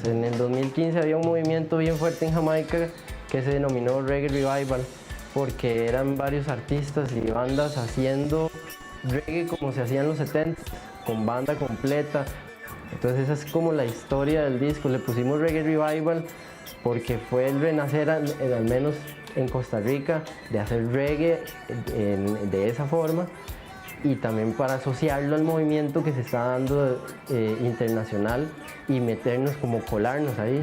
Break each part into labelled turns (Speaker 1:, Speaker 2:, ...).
Speaker 1: En el 2015 había un movimiento bien fuerte en Jamaica que se denominó Reggae Revival, porque eran varios artistas y bandas haciendo reggae como se hacía en los 70, con banda completa. Entonces esa es como la historia del disco. Le pusimos Reggae Revival porque fue el renacer, al menos en Costa Rica, de hacer reggae de esa forma, y también para asociarlo al movimiento que se está dando internacional y meternos, como colarnos ahí.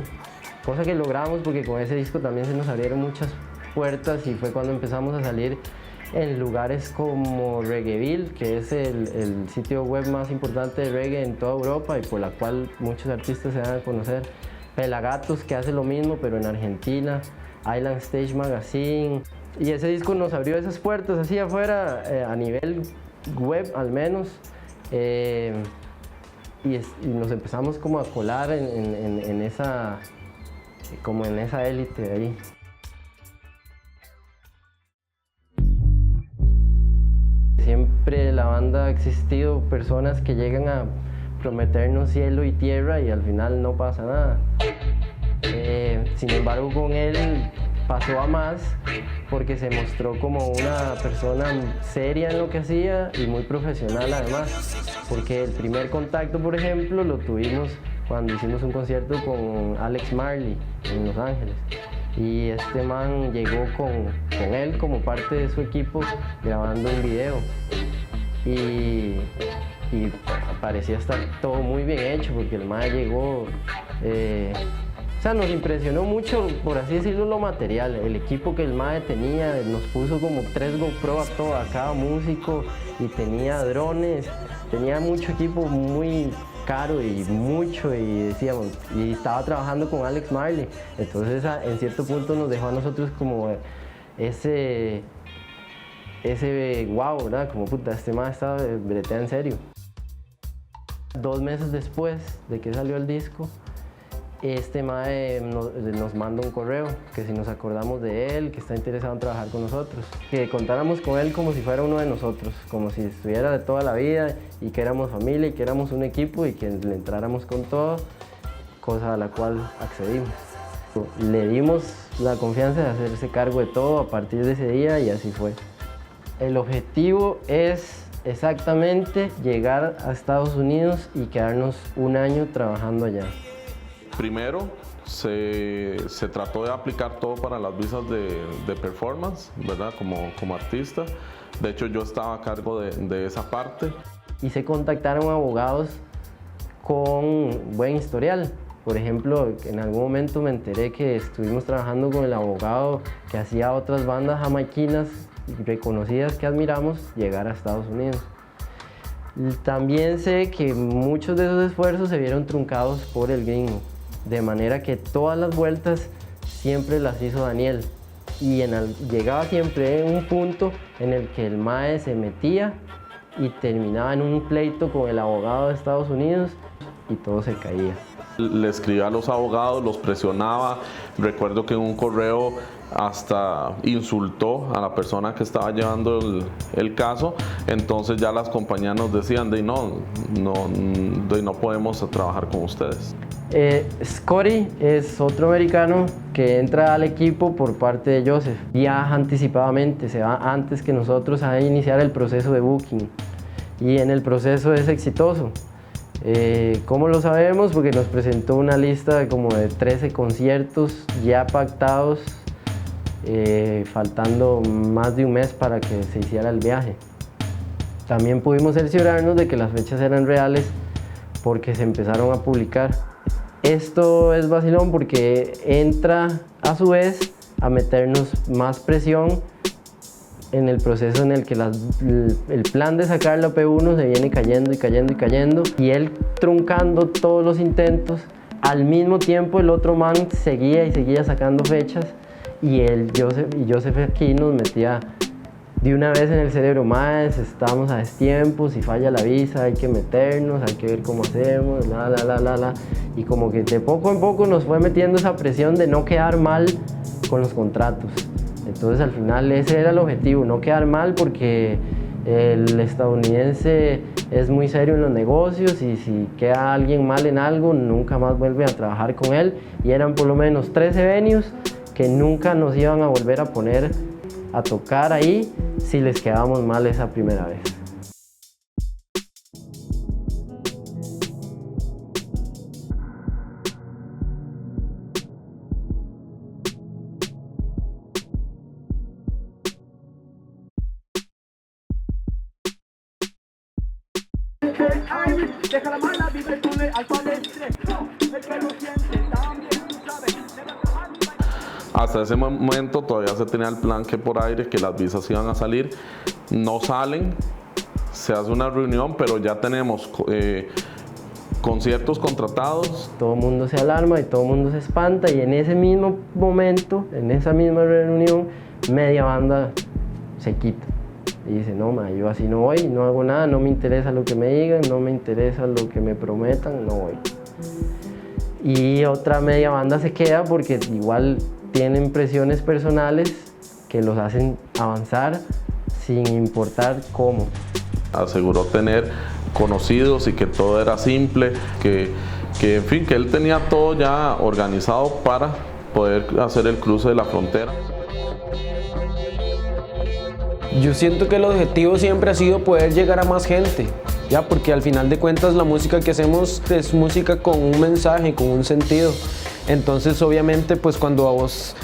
Speaker 1: Cosa que logramos porque con ese disco también se nos abrieron muchas puertas y fue cuando empezamos a salir en lugares como Reggaeville, que es el sitio web más importante de reggae en toda Europa y por la cual muchos artistas se dan a conocer. Pelagatos, que hace lo mismo pero en Argentina, Island Stage Magazine. Y ese disco nos abrió esas puertas así afuera, a nivel web al menos, y nos empezamos como a colar en esa élite de ahí. Siempre la banda ha existido personas que llegan a prometernos cielo y tierra y al final no pasa nada. Sin embargo, con él pasó a más porque se mostró como una persona seria en lo que hacía y muy profesional además, porque el primer contacto, por ejemplo, lo tuvimos cuando hicimos un concierto con Alex Marley en Los Ángeles, y este man llegó con él como parte de su equipo grabando un video y parecía estar todo muy bien hecho porque el man llegó, o sea, nos impresionó mucho, por así decirlo, lo material. El equipo que el MAE tenía, nos puso como 3 GoPro a cada músico y tenía drones, tenía mucho equipo muy caro y mucho, y decíamos, y estaba trabajando con Alex Marley. Entonces, en cierto punto nos dejó a nosotros como ese wow, ¿verdad? Como puta, este MAE estaba bretea en serio. 2 meses después de que salió el disco, este mae nos manda un correo que si nos acordamos de él, que está interesado en trabajar con nosotros, que contáramos con él como si fuera uno de nosotros, como si estuviera de toda la vida y que éramos familia y que éramos un equipo y que le entráramos con todo, cosa a la cual accedimos. Le dimos la confianza de hacerse cargo de todo a partir de ese día y así fue. El objetivo es exactamente llegar a Estados Unidos y quedarnos un año trabajando allá.
Speaker 2: Primero, se trató de aplicar todo para las visas de performance, ¿verdad? Como artista. De hecho, yo estaba a cargo de esa parte.
Speaker 1: Y se contactaron abogados con buen historial. Por ejemplo, en algún momento me enteré que estuvimos trabajando con el abogado que hacía otras bandas jamaiquinas reconocidas que admiramos llegar a Estados Unidos. También sé que muchos de esos esfuerzos se vieron truncados por el gringo, de manera que todas las vueltas siempre las hizo Daniel, y llegaba siempre en un punto en el que el MAE se metía y terminaba en un pleito con el abogado de Estados Unidos y todo se caía.
Speaker 2: Le escribía a los abogados, los presionaba. Recuerdo que en un correo hasta insultó a la persona que estaba llevando el caso. Entonces ya las compañías nos decían no podemos trabajar con ustedes.
Speaker 1: Scotty es otro americano que entra al equipo por parte de Joseph. Viaja anticipadamente, se va antes que nosotros a iniciar el proceso de booking, y en el proceso es exitoso. ¿Cómo lo sabemos? Porque nos presentó una lista como de 13 conciertos ya pactados, faltando más de un mes para que se hiciera el viaje. También pudimos cerciorarnos de que las fechas eran reales porque se empezaron a publicar. Esto es vacilón porque entra a su vez a meternos más presión en el proceso en el que el plan de sacar la P1 se viene cayendo y cayendo y cayendo, y él truncando todos los intentos. Al mismo tiempo el otro man seguía y seguía sacando fechas, y Joseph aquí nos metía de una vez en el cerebro: más estamos a destiempo, si falla la visa hay que meternos, hay que ver cómo hacemos, y como que de poco en poco nos fue metiendo esa presión de no quedar mal con los contratos. Entonces al final ese era el objetivo, no quedar mal, porque el estadounidense es muy serio en los negocios, y si queda alguien mal en algo nunca más vuelve a trabajar con él, y eran por lo menos 13 venues que nunca nos iban a volver a poner a tocar ahí si les quedábamos mal esa primera vez.
Speaker 2: Hasta ese momento todavía se tenía el plan que por aire, que las visas iban a salir. No salen, se hace una reunión, pero ya tenemos conciertos contratados.
Speaker 1: Todo el mundo se alarma y todo el mundo se espanta, y en ese mismo momento, en esa misma reunión, media banda se quita y dice: no, ma, yo así no voy, no hago nada, no me interesa lo que me digan, no me interesa lo que me prometan, no voy. Y otra media banda se queda porque igual tienen presiones personales que los hacen avanzar sin importar cómo.
Speaker 2: Aseguró tener conocidos y que todo era simple, que en fin, que él tenía todo ya organizado para poder hacer el cruce de la frontera.
Speaker 3: Yo siento que el objetivo siempre ha sido poder llegar a más gente, ya, porque al final de cuentas la música que hacemos es música con un mensaje, con un sentido. Entonces obviamente pues cuando a vos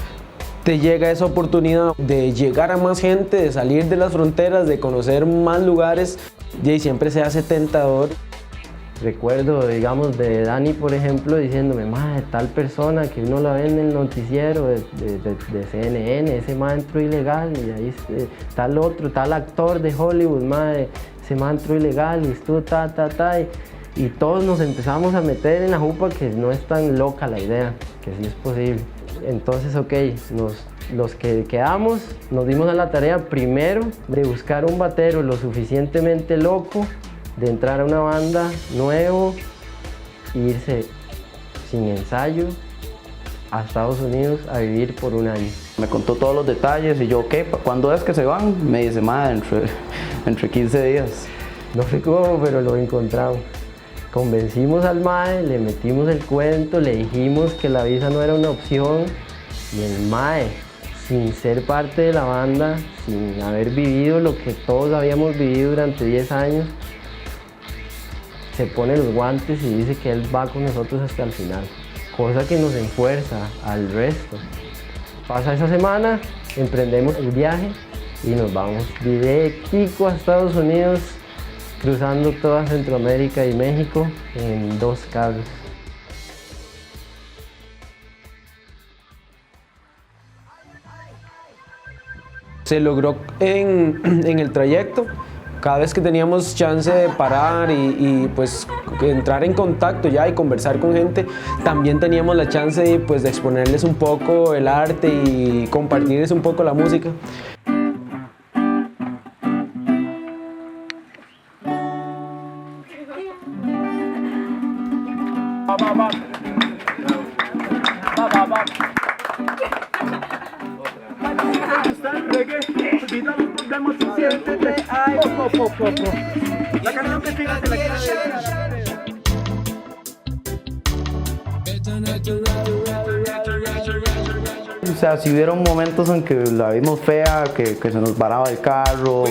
Speaker 3: te llega esa oportunidad de llegar a más gente, de salir de las fronteras, de conocer más lugares, y siempre se hace tentador.
Speaker 1: Recuerdo, digamos, de Dani, por ejemplo, diciéndome: madre, tal persona que uno la ve en el noticiero de CNN, ese man entró ilegal, y ahí tal otro, tal actor de Hollywood, madre, ese man entró ilegal y estuvo y todos nos empezamos a meter en la jupa que no es tan loca la idea, que sí es posible. Entonces, ok, los que quedamos nos dimos a la tarea primero de buscar un batero lo suficientemente loco, de entrar a una banda nuevo e irse sin ensayo a Estados Unidos a vivir por un año.
Speaker 4: Me contó todos los detalles y yo: ¿qué? ¿Cuándo es que se van? Me dice: madre, entre 15 días.
Speaker 1: No sé cómo, pero lo encontramos. Convencimos al mae, le metimos el cuento, le dijimos que la visa no era una opción, y el mae, sin ser parte de la banda, sin haber vivido lo que todos habíamos vivido durante 10 años, se pone los guantes y dice que él va con nosotros hasta el final, cosa que nos enfuerza al resto. Pasa esa semana, emprendemos el viaje y nos vamos directico a Estados Unidos, cruzando toda Centroamérica y México en 2 carros.
Speaker 3: Se logró en el trayecto. Cada vez que teníamos chance de parar y pues entrar en contacto ya y conversar con gente, también teníamos la chance de, pues, de exponerles un poco el arte y compartirles un poco la música.
Speaker 5: La canción que fíjate la
Speaker 4: O sea, si hubieron momentos en que la vimos fea, que se nos paraba el carro,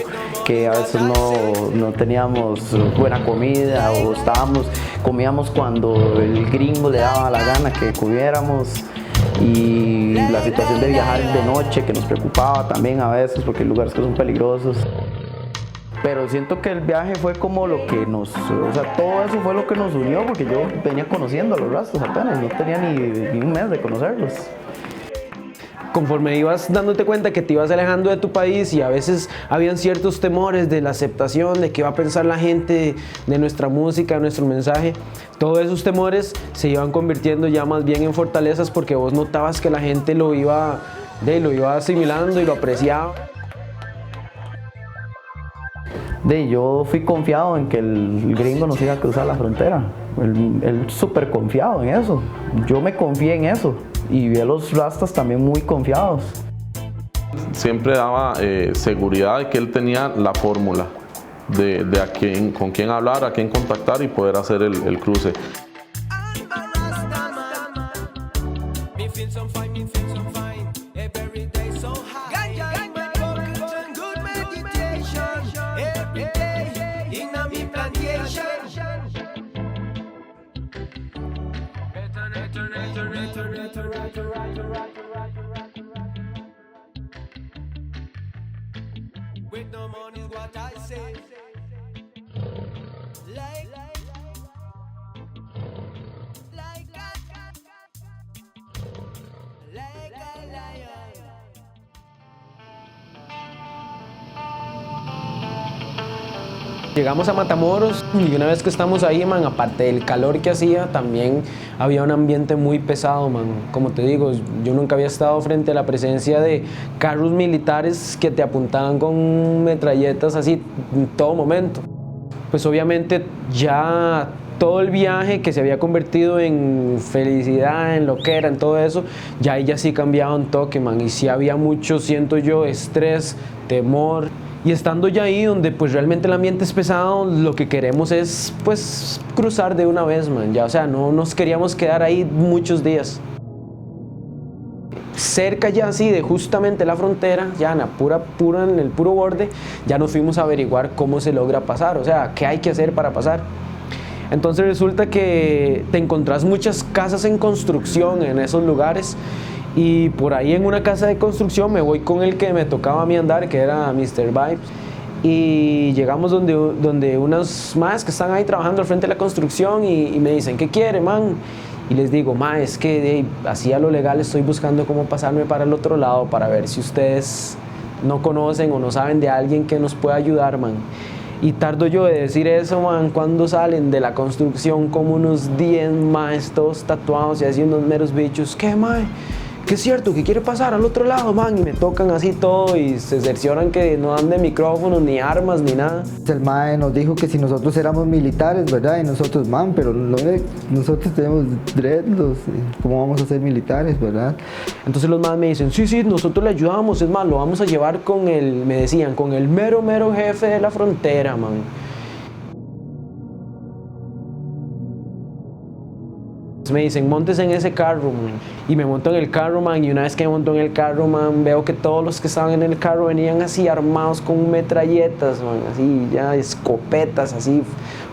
Speaker 4: que a veces no teníamos buena comida, o comíamos cuando el gringo le daba la gana que comiéramos, y la situación de viajar de noche que nos preocupaba también a veces porque hay lugares que son peligrosos. Pero siento que el viaje fue como lo que o sea, todo eso fue lo que nos unió, porque yo venía conociendo a los Rastas apenas, no tenía ni un mes de conocerlos.
Speaker 3: conforme ibas dándote cuenta que te ibas alejando de tu país y a veces habían ciertos temores de la aceptación, de qué va a pensar la gente de nuestra música, de nuestro mensaje, todos esos temores se iban convirtiendo ya más bien en fortalezas porque vos notabas que la gente lo iba asimilando y lo apreciaba.
Speaker 4: Yo fui confiado en que el gringo nos iba a cruzar la frontera. Él súper confiado en eso. Yo me confié en eso. Y vi a los rastas también muy confiados.
Speaker 2: Siempre daba seguridad de que él tenía la fórmula de con quién hablar, a quién contactar y poder hacer el cruce.
Speaker 3: Llegamos a Matamoros y una vez que estamos ahí, man, aparte del calor que hacía, también había un ambiente muy pesado, man. Como te digo, yo nunca había estado frente a la presencia de carros militares que te apuntaban con metralletas así en todo momento. Pues obviamente ya todo el viaje que se había convertido en felicidad, en lo que era, en todo eso, ya ahí ya sí cambiaba un toque, man. Y sí había mucho, siento yo, estrés, temor. Y estando ya ahí donde pues realmente el ambiente es pesado, lo que queremos es pues cruzar de una vez, man. Ya, o sea, no nos queríamos quedar ahí muchos días. Cerca ya así de justamente la frontera, ya en el puro borde, ya nos fuimos a averiguar cómo se logra pasar, o sea, qué hay que hacer para pasar. Entonces resulta que te encontrás muchas casas en construcción en esos lugares. Y por ahí en una casa de construcción me voy con el que me tocaba a mí andar, que era Mr. Vibes. Y llegamos donde unas más que están ahí trabajando al frente de la construcción y me dicen, ¿qué quiere, man? Y les digo, ma, es que así a lo legal estoy buscando cómo pasarme para el otro lado para ver si ustedes no conocen o no saben de alguien que nos pueda ayudar, man. Y tardo yo de decir eso, man, cuando salen de la construcción como unos 10 maes todos tatuados y así unos meros bichos. ¿Qué, mae? Que es cierto, que quiere pasar al otro lado, man, y me tocan así todo y se cercioran que no dan de micrófonos, ni armas, ni nada.
Speaker 6: El mae nos dijo que si nosotros éramos militares, ¿verdad? Y nosotros, man, pero nosotros tenemos dreadlocks, ¿cómo vamos a ser militares, verdad?
Speaker 3: Entonces los más me dicen, sí, nosotros le ayudamos, es más, lo vamos a llevar con me decían, con el mero jefe de la frontera, man. Me dicen, montes en ese carro, man. Y me monto en el carro, man, y una vez que me monto en el carro, man, veo que todos los que estaban en el carro venían así armados con metralletas, man, así ya escopetas, así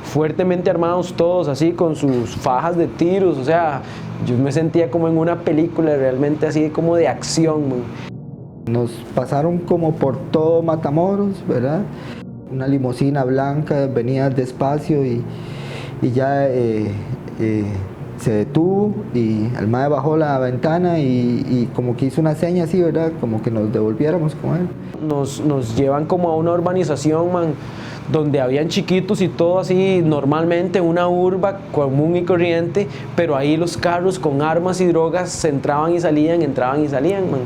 Speaker 3: fuertemente armados todos, así con sus fajas de tiros, o sea, yo me sentía como en una película realmente así como de acción, man.
Speaker 6: Nos pasaron como por todo Matamoros, ¿verdad? Una limusina blanca venía despacio y ya se detuvo y el mae bajó la ventana y como que hizo una seña así, ¿verdad? Como que nos devolviéramos con él.
Speaker 3: Nos llevan como a una urbanización, man, donde habían chiquitos y todo así, normalmente una urba común y corriente, pero ahí los carros con armas y drogas entraban y salían, man.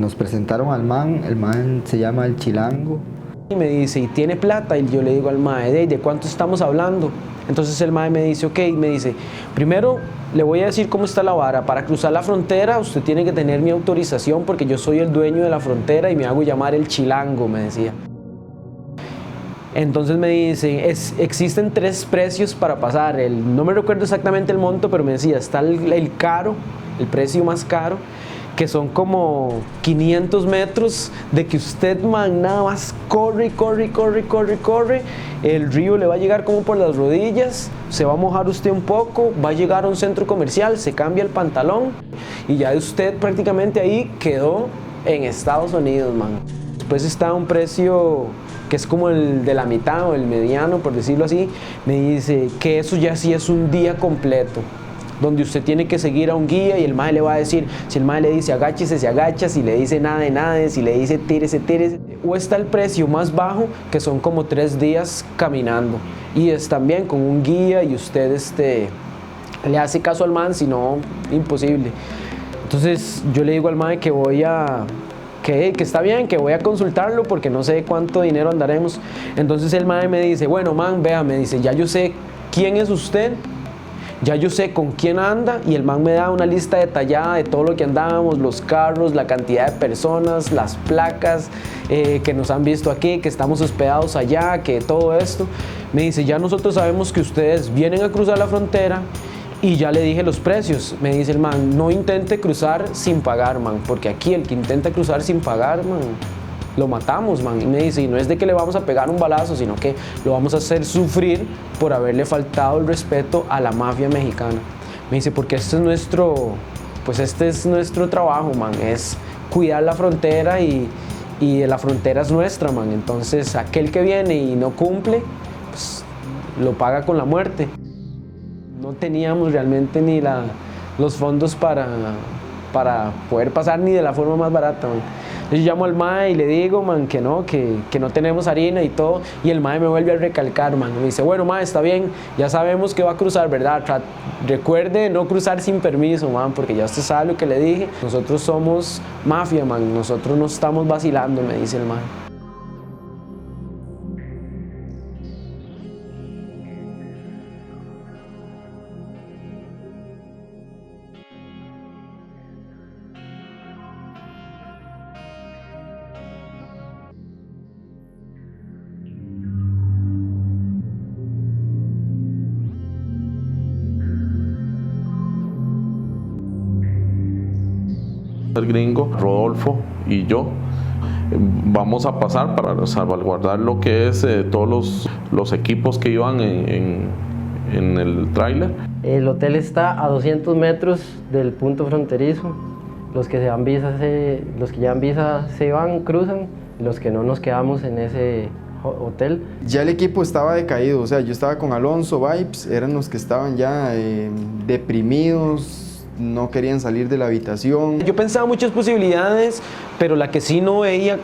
Speaker 6: Nos presentaron al man, el man se llama El Chilango.
Speaker 3: Y me dice, ¿y tiene plata? Y yo le digo al mae, ¿de cuánto estamos hablando? Entonces el mae me dice, ok, me dice, primero le voy a decir cómo está la vara. Para cruzar la frontera usted tiene que tener mi autorización porque yo soy el dueño de la frontera y me hago llamar El Chilango, me decía. Entonces me dice, existen 3 precios para pasar. No me recuerdo exactamente el monto, pero me decía, está el caro, el precio más caro, que son como 500 metros de que usted, man, nada más corre, el río le va a llegar como por las rodillas, se va a mojar usted un poco, va a llegar a un centro comercial, se cambia el pantalón y ya usted prácticamente ahí quedó en Estados Unidos, man. Después está un precio que es como el de la mitad o el mediano, por decirlo así, me dice que eso ya sí es un día completo. donde usted tiene que seguir a un guía y el mae le va a decir, si el mae le dice agáchese, se agacha, si le dice nade, nade, si le dice tírese, tírese. O está el precio más bajo, que son como 3 días caminando, y es también con un guía y usted le hace caso al man, si no, imposible. Entonces yo le digo al mae que que está bien, que voy a consultarlo porque no sé cuánto dinero andaremos. Entonces el mae me dice, bueno man, vea, me dice, ya yo sé quién es usted, ya yo sé con quién anda, y el man me da una lista detallada de todo lo que andábamos, los carros, la cantidad de personas, las placas que nos han visto aquí, que estamos hospedados allá, que todo esto. Me dice, ya nosotros sabemos que ustedes vienen a cruzar la frontera y ya le dije los precios. Me dice el man, no intente cruzar sin pagar, man, porque aquí el que intenta cruzar sin pagar, man, lo matamos, man. Y me dice, y no es de que le vamos a pegar un balazo, sino que lo vamos a hacer sufrir por haberle faltado el respeto a la mafia mexicana. Me dice, porque este es nuestro trabajo, man, es cuidar la frontera y la frontera es nuestra, man. Entonces aquel que viene y no cumple, pues lo paga con la muerte. No teníamos realmente ni los fondos para poder pasar ni de la forma más barata, man. Yo llamo al mae y le digo, man, que no tenemos harina y todo, y el mae me vuelve a recalcar, man. Me dice, bueno, mae, está bien, ya sabemos que va a cruzar, ¿verdad? Recuerde no cruzar sin permiso, man, porque ya usted sabe lo que le dije. Nosotros somos mafia, man, nosotros no estamos vacilando, me dice el mae.
Speaker 2: El gringo, Rodolfo y yo vamos a pasar para salvaguardar lo que es todos los equipos que iban en el tráiler.
Speaker 1: El hotel está a 200 metros del punto fronterizo. Los que llevan visa se van, cruzan, y los que no nos quedamos en ese hotel.
Speaker 7: Ya el equipo estaba decaído, o sea, yo estaba con Alonso, Vibes, eran los que estaban ya deprimidos, no querían salir de la habitación.
Speaker 3: Yo pensaba muchas posibilidades, pero la que sí no veía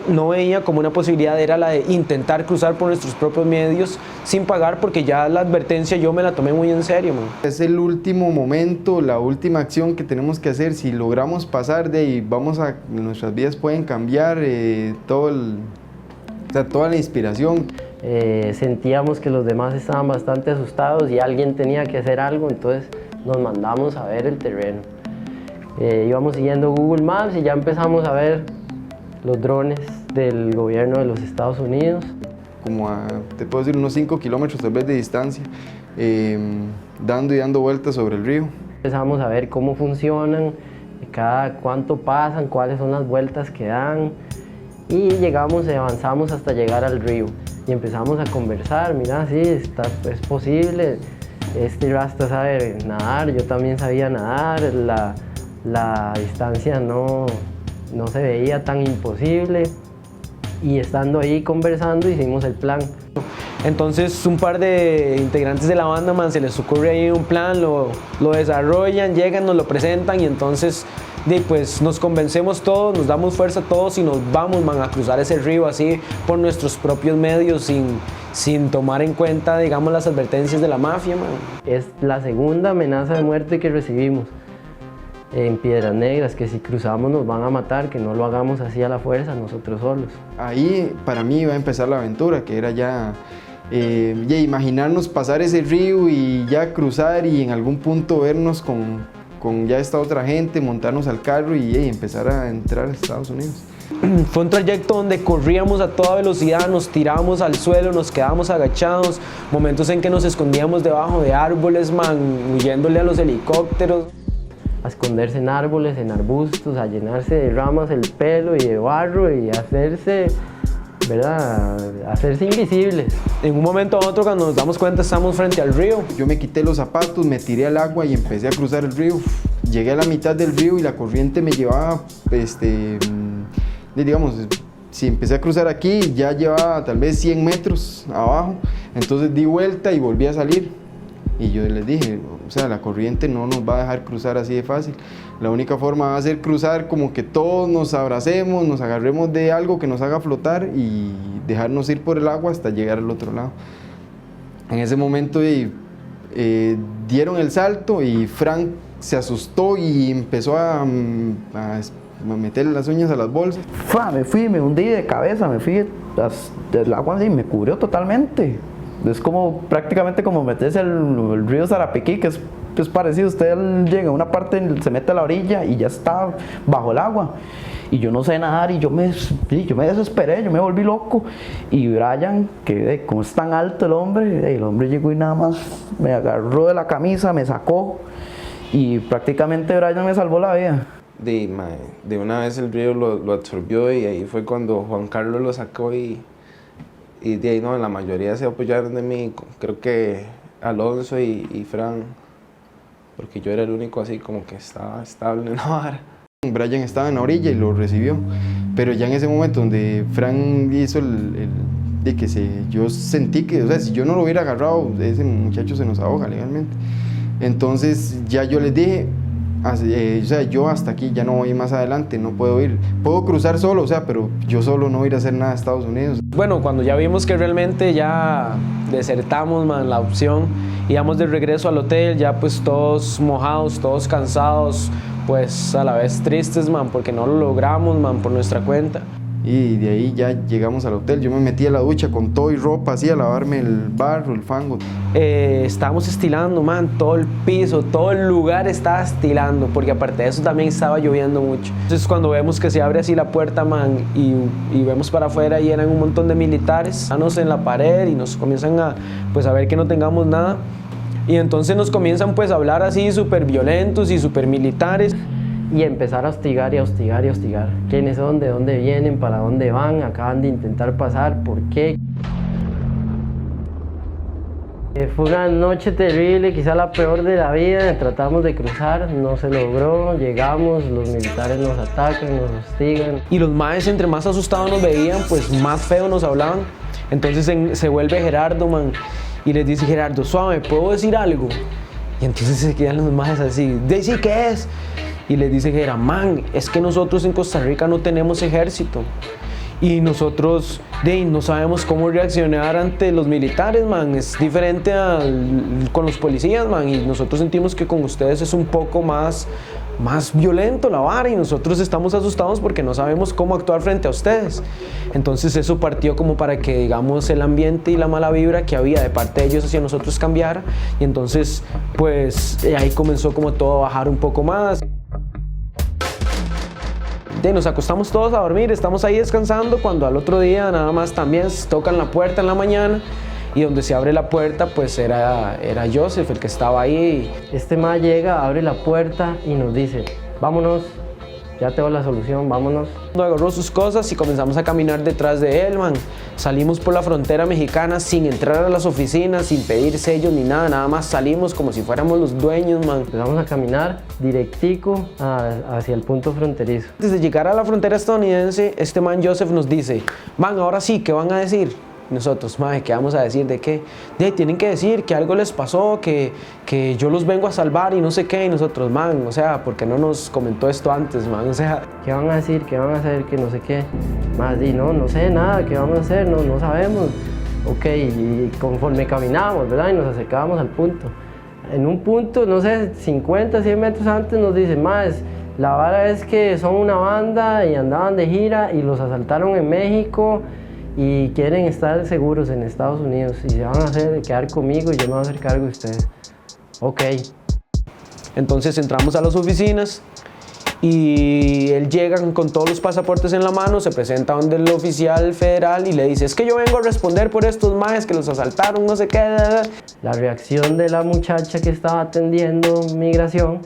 Speaker 3: como una posibilidad era la de intentar cruzar por nuestros propios medios sin pagar, porque ya la advertencia yo me la tomé muy en serio, man.
Speaker 7: Es el último momento, la última acción que tenemos que hacer. Si logramos pasar de ahí, nuestras vidas pueden cambiar, toda la inspiración.
Speaker 1: Sentíamos que los demás estaban bastante asustados y alguien tenía que hacer algo, entonces nos mandamos a ver el terreno. Íbamos siguiendo Google Maps y ya empezamos a ver los drones del gobierno de los Estados Unidos.
Speaker 7: Como te puedo decir, unos 5 kilómetros tal vez de distancia, dando vueltas sobre el río.
Speaker 1: Empezamos a ver cómo funcionan, cada cuánto pasan, cuáles son las vueltas que dan, y avanzamos hasta llegar al río y empezamos a conversar. Mira, sí, es posible. Este rasta sabe nadar, yo también sabía nadar, la distancia no se veía tan imposible, y estando ahí conversando hicimos el plan.
Speaker 3: Entonces un par de integrantes de la banda, man, se les ocurre ahí un plan, lo desarrollan, llegan, nos lo presentan, y entonces pues nos convencemos todos, nos damos fuerza todos y nos vamos, man, a cruzar ese río así por nuestros propios medios, sin tomar en cuenta, digamos, las advertencias de la mafia, man.
Speaker 1: Es la segunda amenaza de muerte que recibimos en Piedras Negras, que si cruzamos nos van a matar, que no lo hagamos así a la fuerza, nosotros solos.
Speaker 7: Ahí para mí iba a empezar la aventura, que era ya imaginarnos pasar ese río y ya cruzar y en algún punto vernos con ya esta otra gente, montarnos al carro y empezar a entrar a Estados Unidos.
Speaker 3: Fue un trayecto donde corríamos a toda velocidad, nos tirábamos al suelo, nos quedábamos agachados, momentos en que nos escondíamos debajo de árboles, man, huyéndole a los helicópteros.
Speaker 1: A esconderse en árboles, en arbustos, a llenarse de ramas el pelo y de barro y hacerse, ¿verdad? Hacerse invisibles.
Speaker 3: En un momento a otro, cuando nos damos cuenta, estamos frente al río.
Speaker 7: Yo me quité los zapatos, me tiré al agua y empecé a cruzar el río. Llegué a la mitad del río y la corriente me llevaba, digamos, si empecé a cruzar aquí, ya llevaba tal vez 100 metros abajo. Entonces di vuelta y volví a salir. Y yo les dije, o sea, la corriente no nos va a dejar cruzar así de fácil. La única forma va a ser cruzar como que todos nos abracemos, nos agarremos de algo que nos haga flotar y dejarnos ir por el agua hasta llegar al otro lado. En ese momento dieron el salto y Frank se asustó y empezó a meter las uñas a las bolsas.
Speaker 4: Me fui, me hundí de cabeza, me fui del agua y me cubrió totalmente. Es como prácticamente como meterse el río Zarapiquí, que es parecido. Usted llega a una parte, se mete a la orilla y ya está bajo el agua. Y yo no sé nadar y yo me desesperé, yo me volví loco. Y Brian, que como es tan alto el hombre llegó y nada más me agarró de la camisa, me sacó. Y prácticamente Brian me salvó la vida.
Speaker 3: De una vez el río lo absorbió y ahí fue cuando Juan Carlos lo sacó y de ahí no, la mayoría se apoyaron de mí, creo que Alonso y Fran, porque yo era el único así como que estaba estable en la vara.
Speaker 7: Brian estaba en la orilla y lo recibió, pero ya en ese momento donde Fran hizo yo sentí que, o sea, si yo no lo hubiera agarrado, ese muchacho se nos ahoga legalmente. Entonces ya yo les dije, o sea, yo hasta aquí, ya no voy más adelante, no puedo ir. Puedo cruzar solo, o sea, pero yo solo no voy a ir a hacer nada a Estados Unidos.
Speaker 3: Bueno, cuando ya vimos que realmente ya desertamos, man, la opción, íbamos de regreso al hotel, ya pues todos mojados, todos cansados, pues a la vez tristes, man, porque no lo logramos, man, por nuestra cuenta.
Speaker 7: Y de ahí ya llegamos al hotel, yo me metí a la ducha con todo y ropa así a lavarme el barro, el fango.
Speaker 3: Estábamos estilando, man, todo el piso, todo el lugar estaba estilando, porque aparte de eso también estaba lloviendo mucho. Entonces cuando vemos que se abre así la puerta, man, y vemos para afuera y eran un montón de militares, manos en la pared y nos comienzan a ver que no tengamos nada. Y entonces nos comienzan pues a hablar así súper violentos y súper militares.
Speaker 1: Y empezar a hostigar y a hostigar y a hostigar. ¿Quiénes son? ¿De dónde vienen? ¿Para dónde van? ¿Acaban de intentar pasar? ¿Por qué? Fue una noche terrible, quizá la peor de la vida. Tratamos de cruzar, no se logró. Llegamos, los militares nos atacan, nos hostigan.
Speaker 3: Y los maes, entre más asustados nos veían, pues más feo nos hablaban. Entonces se vuelve Gerardo, man, y les dice: Gerardo, suave, ¿puedo decir algo? Y entonces se quedan los maes así: ¿sí qué es? Y les dice Gerardo: man, es que nosotros en Costa Rica no tenemos ejército. Y nosotros no sabemos cómo reaccionar ante los militares, man. Es diferente con los policías, man. Y nosotros sentimos que con ustedes es un poco más violento la vara. Y nosotros estamos asustados porque no sabemos cómo actuar frente a ustedes. Entonces eso partió como para que, digamos, el ambiente y la mala vibra que había de parte de ellos hacia nosotros cambiara. Y entonces, pues, ahí comenzó como todo a bajar un poco más. Nos acostamos todos a dormir, estamos ahí descansando, cuando al otro día nada más también tocan la puerta en la mañana, y donde se abre la puerta pues era Joseph el que estaba ahí.
Speaker 1: Este ma llega, abre la puerta y nos dice: vámonos, ya tengo la solución, vámonos.
Speaker 3: Agarró sus cosas y comenzamos a caminar detrás de él, man. Salimos por la frontera mexicana sin entrar a las oficinas, sin pedir sellos ni nada, nada más salimos como si fuéramos los dueños, man.
Speaker 1: Empezamos a caminar directico hacia el punto fronterizo.
Speaker 3: Antes de llegar a la frontera estadounidense, este man Joseph nos dice: man, ahora sí, ¿qué van a decir? Nosotros: madre, ¿qué vamos a decir? ¿De qué? Tienen que decir que algo les pasó, que yo los vengo a salvar y no sé qué. Y nosotros: man, o sea, ¿por qué no nos comentó esto antes, man? O sea,
Speaker 1: ¿qué van a decir? ¿Qué van a hacer? Que no sé qué. Más no sé nada, ¿qué vamos a hacer? No sabemos. Ok, y conforme caminábamos, ¿verdad? Y nos acercábamos al punto. En un punto, no sé, 50, 100 metros antes nos dicen: más, la vara es que son una banda y andaban de gira y los asaltaron en México y quieren estar seguros en Estados Unidos y se van a quedar conmigo y yo me voy a hacer cargo de ustedes. Ok.
Speaker 3: Entonces entramos a las oficinas y él llega con todos los pasaportes en la mano, se presenta donde el oficial federal y le dice: es que yo vengo a responder por estos maes que los asaltaron, no sé qué.
Speaker 1: La reacción de la muchacha que estaba atendiendo migración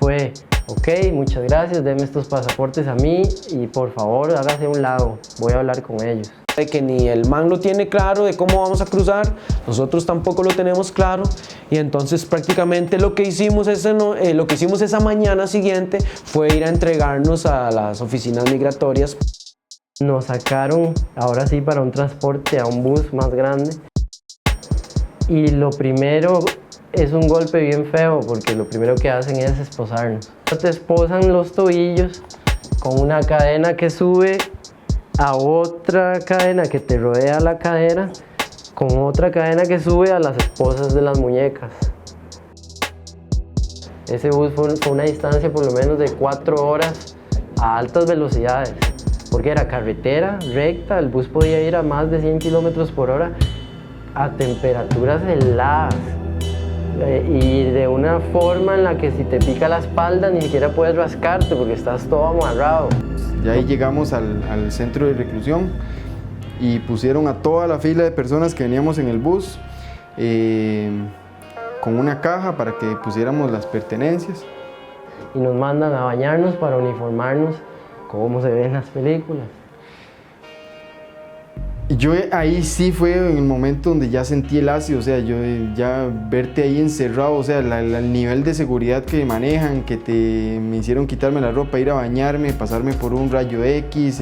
Speaker 1: fue: ok, muchas gracias, denme estos pasaportes a mí y por favor hágase a un lado, voy a hablar con ellos.
Speaker 3: De que ni el man lo tiene claro de cómo vamos a cruzar, nosotros tampoco lo tenemos claro, y entonces prácticamente lo que hicimos esa mañana siguiente fue ir a entregarnos a las oficinas migratorias.
Speaker 1: Nos sacaron ahora sí para un transporte a un bus más grande y lo primero Es un golpe bien feo porque lo primero que hacen es esposarnos. Te esposan los tobillos con una cadena que sube a otra cadena que te rodea la cadera, con otra cadena que sube a las esposas de las muñecas. Ese bus fue una distancia por lo menos de 4 horas a altas velocidades, porque era carretera recta, el bus podía ir a más de 100 kilómetros por hora a temperaturas heladas y de una forma en la que si te pica la espalda ni siquiera puedes rascarte porque estás todo amarrado.
Speaker 7: Ya ahí llegamos al centro de reclusión y pusieron a toda la fila de personas que veníamos en el bus con una caja para que pusiéramos las pertenencias.
Speaker 1: Y nos mandan a bañarnos para uniformarnos como se ve en las películas.
Speaker 7: Y yo ahí sí fue en el momento donde ya sentí el ácido, o sea, yo ya verte ahí encerrado, o sea, el nivel de seguridad que manejan, que me hicieron quitarme la ropa, ir a bañarme, pasarme por un rayo X,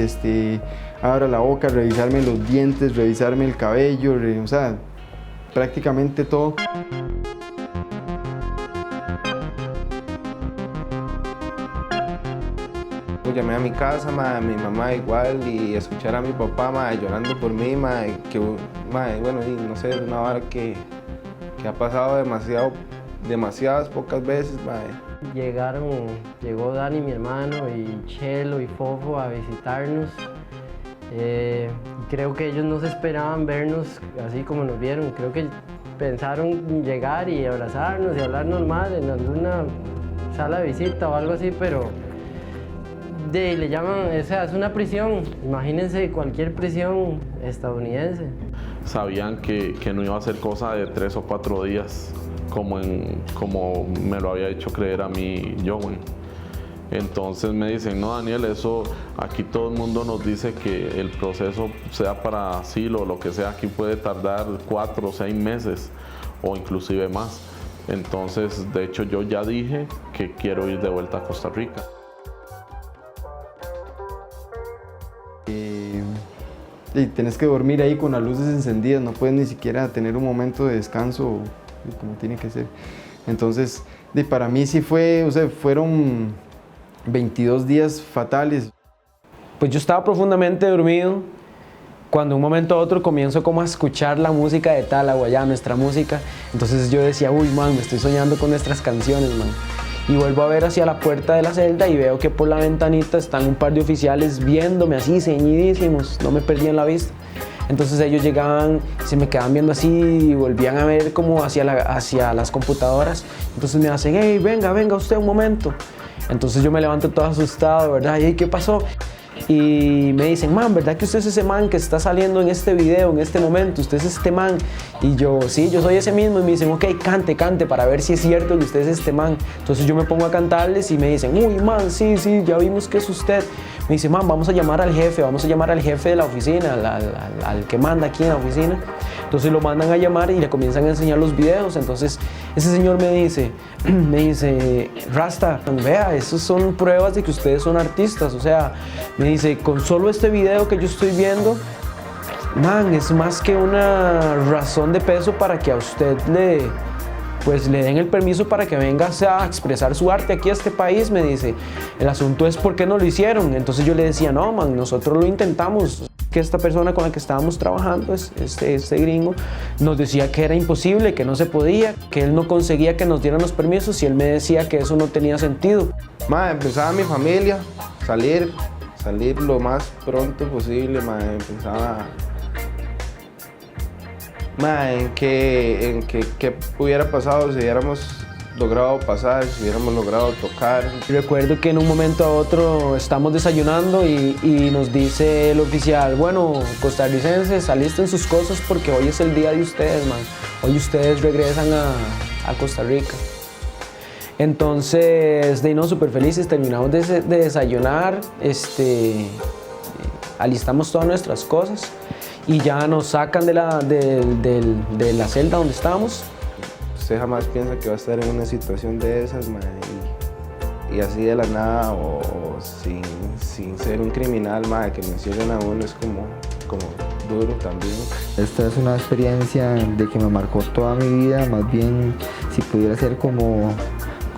Speaker 7: abra la boca, revisarme los dientes, revisarme el cabello, o sea, prácticamente todo.
Speaker 8: Llamé a mi casa, a mi mamá igual, y escuchar a mi papá llorando por mí, que bueno, y no sé, es una vara que ha pasado demasiadas pocas veces.
Speaker 1: Llegó Dani, mi hermano, y Chelo y Fofo a visitarnos. Creo que ellos no se esperaban vernos así como nos vieron. Creo que pensaron llegar y abrazarnos y hablar normal en alguna sala de visita o algo así, pero le llaman, o sea, es una prisión. Imagínense cualquier prisión estadounidense.
Speaker 2: Sabían que no iba a ser cosa de 3 o 4 días, como me lo había hecho creer a mí Joven. Entonces me dicen, no Daniel, eso aquí todo el mundo nos dice que el proceso, sea para asilo o lo que sea, aquí puede tardar 4 o 6 meses o inclusive más. Entonces, de hecho, yo ya dije que quiero ir de vuelta a Costa Rica.
Speaker 7: Y tenés que dormir ahí con las luces encendidas, no puedes ni siquiera tener un momento de descanso como tiene que ser. Entonces, para mí sí fue, o sea, fueron 22 días fatales.
Speaker 3: Pues yo estaba profundamente dormido cuando de un momento a otro comienzo como a escuchar la música de Tálagua, ya nuestra música. Entonces yo decía, uy man, me estoy soñando con nuestras canciones, man. Y vuelvo a ver hacia la puerta de la celda y veo que por la ventanita están un par de oficiales viéndome así, ceñidísimos, no me perdían la vista. Entonces ellos llegaban, se me quedaban viendo así y volvían a ver como hacia las computadoras. Entonces me hacen, hey, venga usted un momento. Entonces yo me levanto todo asustado, ¿verdad? ¿Y qué pasó? Y me dicen, man, ¿verdad que usted es ese man que está saliendo en este video, en este momento? ¿Usted es este man? Y yo, sí, yo soy ese mismo. Y me dicen, ok, cante para ver si es cierto que usted es este man. Entonces yo me pongo a cantarles y me dicen, uy, man, sí, ya vimos que es usted. Me dice, man, vamos a llamar al jefe de la oficina, al que manda aquí en la oficina. Entonces lo mandan a llamar y le comienzan a enseñar los videos. Entonces ese señor me dice, Rasta, vea, esas son pruebas de que ustedes son artistas. O sea, me dice, con solo este video que yo estoy viendo, man, es más que una razón de peso para que a usted le den el permiso para que venga a expresar su arte aquí a este país. Me dice, el asunto es por qué no lo hicieron. Entonces yo le decía, no, man, nosotros lo intentamos. Que esta persona con la que estábamos trabajando, este gringo, nos decía que era imposible, que no se podía, que él no conseguía que nos dieran los permisos y él me decía que eso no tenía sentido.
Speaker 8: Empezaba mi familia, salir lo más pronto posible, empezaba en qué hubiera pasado si hubiéramos logrado pasar, si hubiéramos logrado tocar.
Speaker 3: Recuerdo que en un momento a otro estamos desayunando y nos dice el oficial, bueno, costarricenses, alisten sus cosas porque hoy es el día de ustedes, man. Hoy ustedes regresan a Costa Rica. Entonces, súper felices, terminamos de desayunar, alistamos todas nuestras cosas y ya nos sacan de la celda donde estábamos.
Speaker 8: Usted jamás piensa que va a estar en una situación de esas, y así de la nada o sin ser un criminal, que mencionen a uno, es como duro también.
Speaker 6: Esta es una experiencia de que me marcó toda mi vida, más bien si pudiera ser como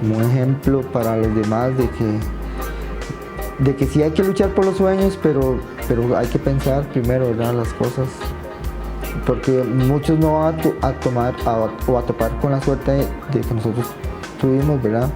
Speaker 6: un ejemplo para los demás de que sí hay que luchar por los sueños, pero hay que pensar primero, ¿verdad?, las cosas, porque muchos no van a topar con la suerte de que nosotros tuvimos, ¿verdad?